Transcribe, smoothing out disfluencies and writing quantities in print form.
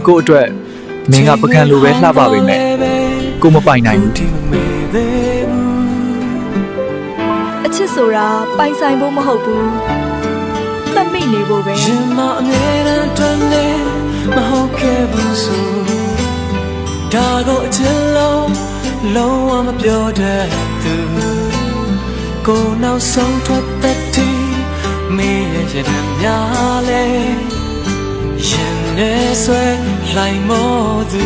ကိုအတွက်မင်းကပကံလိုပဲလှပပေမဲ့ကိုမပိုင်နိုင်ဘူး အချစ်ဆိုတာပိုင်ဆိုင်ဖို့မဟုတ်ဘူးမှတ်မိနေဖို့ပဲ ရင်မအမြဲတမ်းတွင်နေမဟုတ်ခဲ့ဘူးဆိုဒါကိုအချစ်လုံးဝမပြောတတ်သူကိုနောက်ဆုံးထွက်သက်တီမင်းရဲ့ရတဲ့များလဲရင်နဲ့ဆွဲလိုက်မောသူ